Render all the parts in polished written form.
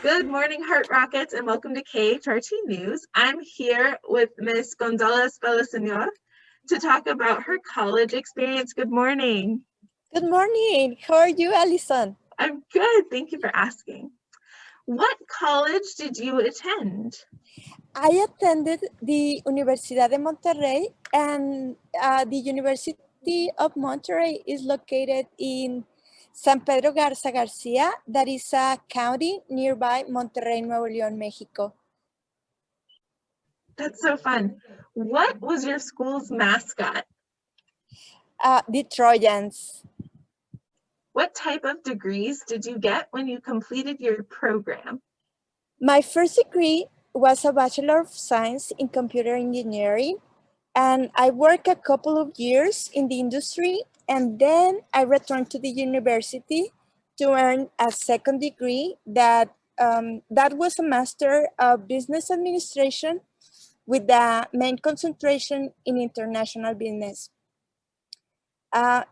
Good morning, Heart Rockets, and welcome to KHRT News. I'm here with Ms. Gonzalez Villaseñor to talk about her college experience. Good morning. Good morning. How are you, Alison? I'm good. Thank you for asking. What college did you attend? I attended the Universidad de Monterrey, and the University of Monterrey is located in San Pedro Garza Garcia, that is a county nearby Monterrey, Nuevo León, Mexico. That's so fun. What was your school's mascot? The Trojans. What type of degrees did you get when you completed your program? My first degree was a Bachelor of Science in Computer Engineering, and I worked a couple of years in the industry, and then I returned to the university to earn a second degree that was a Master of Business Administration with the main concentration in international business.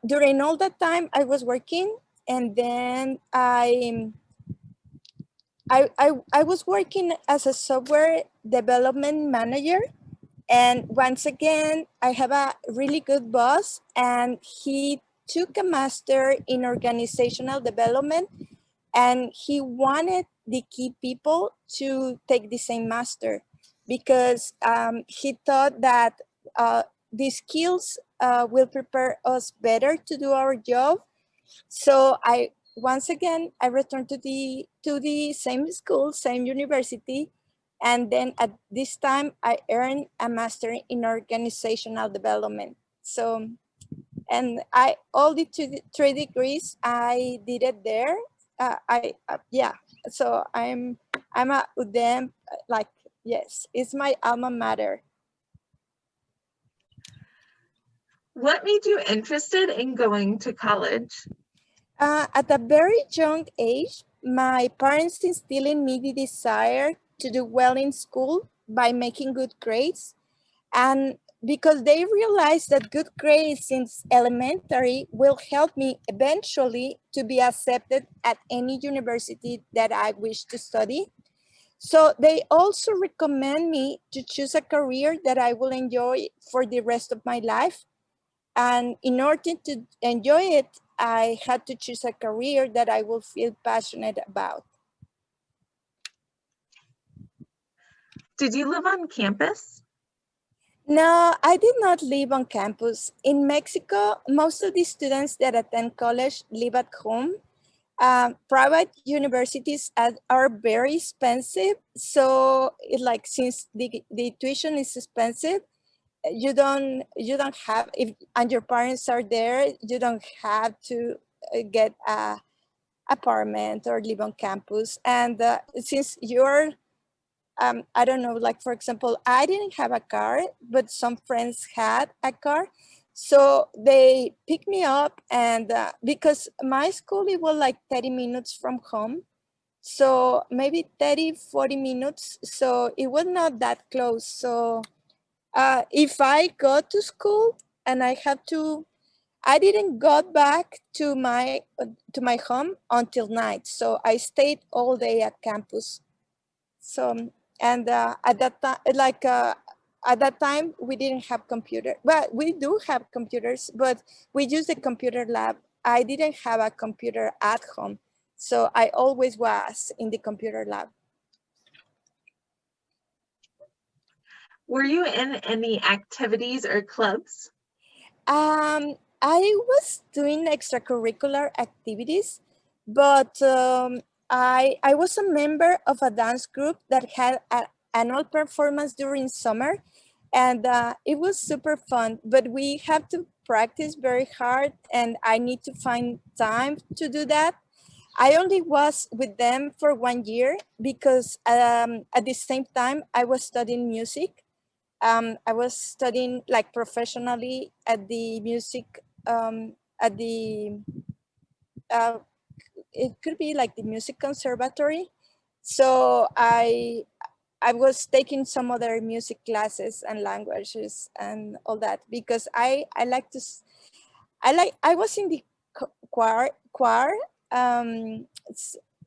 During all that time, I was working, and then I was working as a software development manager. And once again, I have a really good boss, and he took a master in organizational development, and he wanted the key people to take the same master because he thought that the skills will prepare us better to do our job. So once again I returned to the same school, same university, and then at this time I earned a master in organizational development. So, and I all the three degrees I did it there. Yeah. So I'm a UDEM, like, yes, it's my alma mater. What made you interested in going to college? At a very young age, my parents instilled in me the desire to do well in school by making good grades. And because they realized that good grades since elementary will help me eventually to be accepted at any university that I wish to study. So they also recommend me to choose a career that I will enjoy for the rest of my life. And in order to enjoy it, I had to choose a career that I will feel passionate about. Did you live on campus? No, I did not live on campus. In Mexico, most of the students that attend college live at home. Private universities are very expensive. So like since the tuition is expensive, you don't have, if and your parents are there, you don't have to get a apartment or live on campus. And since you're I don't know, like for example, I didn't have a car, but some friends had a car. So they picked me up, and because my school, it was like 30 minutes from home. So maybe 30, 40 minutes. So it was not that close. So if I go to school and I didn't go back to my home until night. So I stayed all day at campus. So, and at that time we didn't have computer. Well, we do have computers, but we use the computer lab. I didn't have a computer at home, so I always was in the computer lab. Were you in any activities or clubs? I was doing extracurricular activities, but I was a member of a dance group that had an annual performance during summer, and it was super fun. But we have to practice very hard, and I need to find time to do that. I only was with them for 1 year because at the same time I was studying music. I was studying like professionally at the music at the uh, it could be like the music conservatory. So I was taking some other music classes and languages and all that because I like to I was in the choir.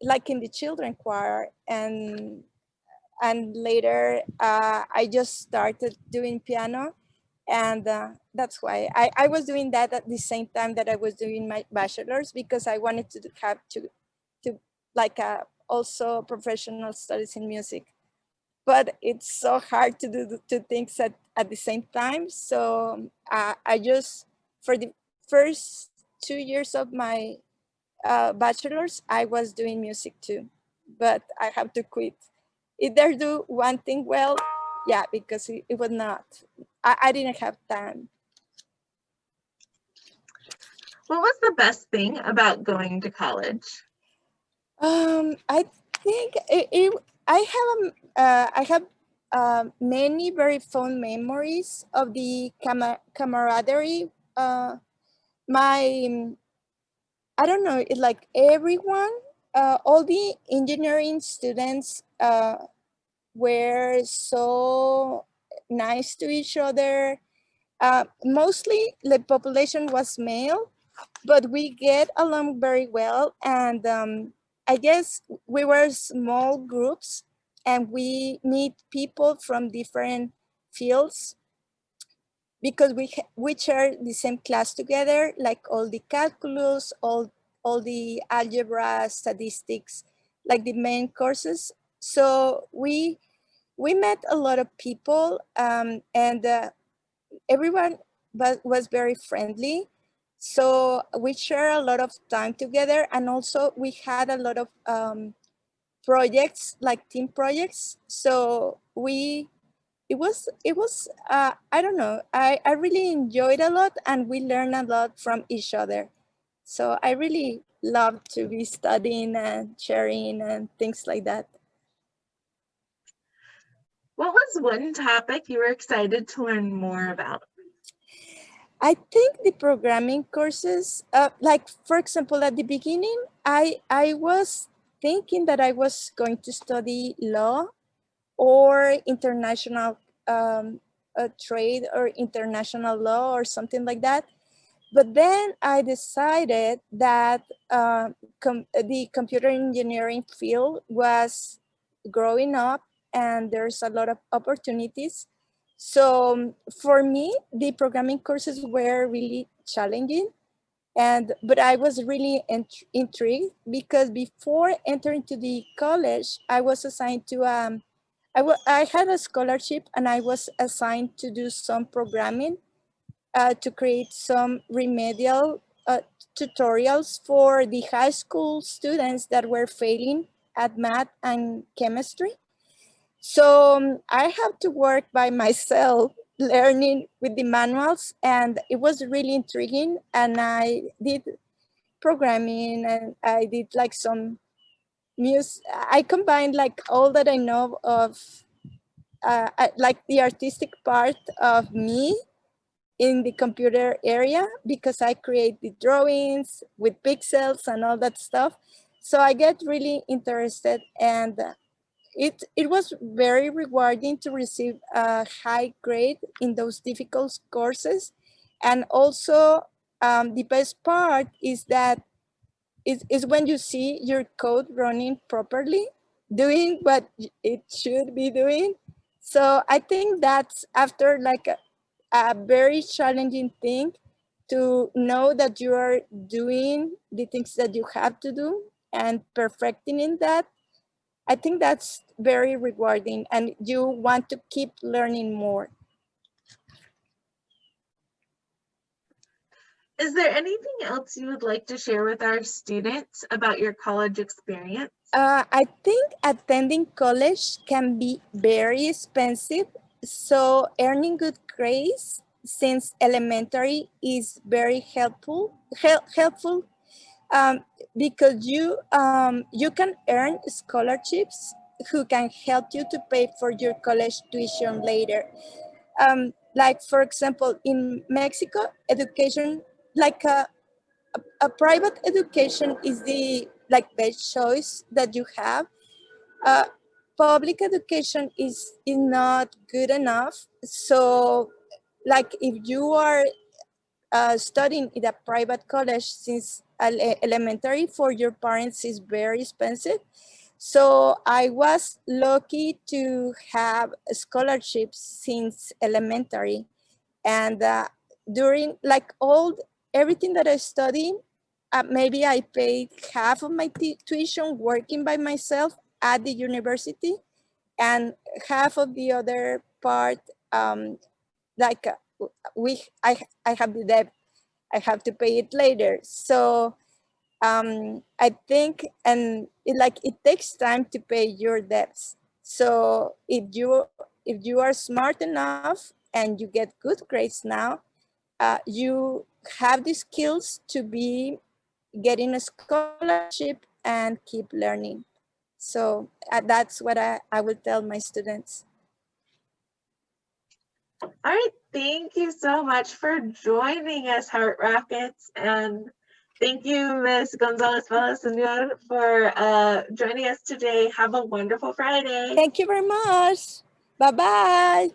like in the children choir, and later I just started doing piano, and that's why I was doing that at the same time that I was doing my bachelor's, because I wanted to have to like also professional studies in music. But it's so hard to do the two things at the same time. So I just, for the first 2 years of my bachelor's, I was doing music too, but I have to quit. Either do one thing well, yeah, because it was not, I didn't have time. What was the best thing about going to college? I think I have many very fond memories of the camaraderie. My I don't know, it like everyone, all the engineering students were so nice to each other. Mostly the population was male, but we get along very well. And I guess we were small groups, and we meet people from different fields, because we share the same class together, like all the calculus, all the algebra, statistics, like the main courses. So we met a lot of people, and everyone was very friendly. So we share a lot of time together, and also we had a lot of projects, like team projects. So it was I don't know, I really enjoyed a lot, and we learned a lot from each other. So I really love to be studying and sharing and things like that. What was one topic you were excited to learn more about? I think the programming courses, like for example, at the beginning, I was thinking that I was going to study law or international trade or international law or something like that. But then I decided that the computer engineering field was growing up, and there's a lot of opportunities. So for me, the programming courses were really challenging, and but I was really intrigued, because before entering to the college, I was assigned to I had a scholarship, and I was assigned to do some programming, to create some remedial tutorials for the high school students that were failing at math and chemistry. So I have to work by myself, learning with the manuals, and it was really intriguing. And I did programming, and I did like some music. I combined like all that I know of, like the artistic part of me in the computer area, because I create the drawings with pixels and all that stuff. So I get really interested, and it was very rewarding to receive a high grade in those difficult courses. And also, the best part is that is when you see your code running properly, doing what it should be doing. So I think that's after like a very challenging thing, to know that you are doing the things that you have to do and perfecting in that. I think that's very rewarding, and you want to keep learning more. Is there anything else you would like to share with our students about your college experience? I think attending college can be very expensive, so earning good grades since elementary is very helpful, um, because you can earn scholarships who can help you to pay for your college tuition later. Like for example, in Mexico, education, like a private education is the like best choice that you have. uh, Public education is not good enough. So like if you are studying in a private college since elementary for your parents is very expensive. So I was lucky to have scholarships since elementary. And during like everything that I studied, maybe I paid half of my tuition working by myself at the university, and half of the other part, like I have the debt, I have to pay it later. So I think, and it takes time to pay your debts. So if you are smart enough and you get good grades now, you have the skills to be getting a scholarship and keep learning. So that's what I will tell my students. All right, thank you so much for joining us, Heart Rockets, and thank you, Ms. Gonzalez Villaseñor, for joining us today. Have a wonderful Friday. Thank you very much. Bye-bye.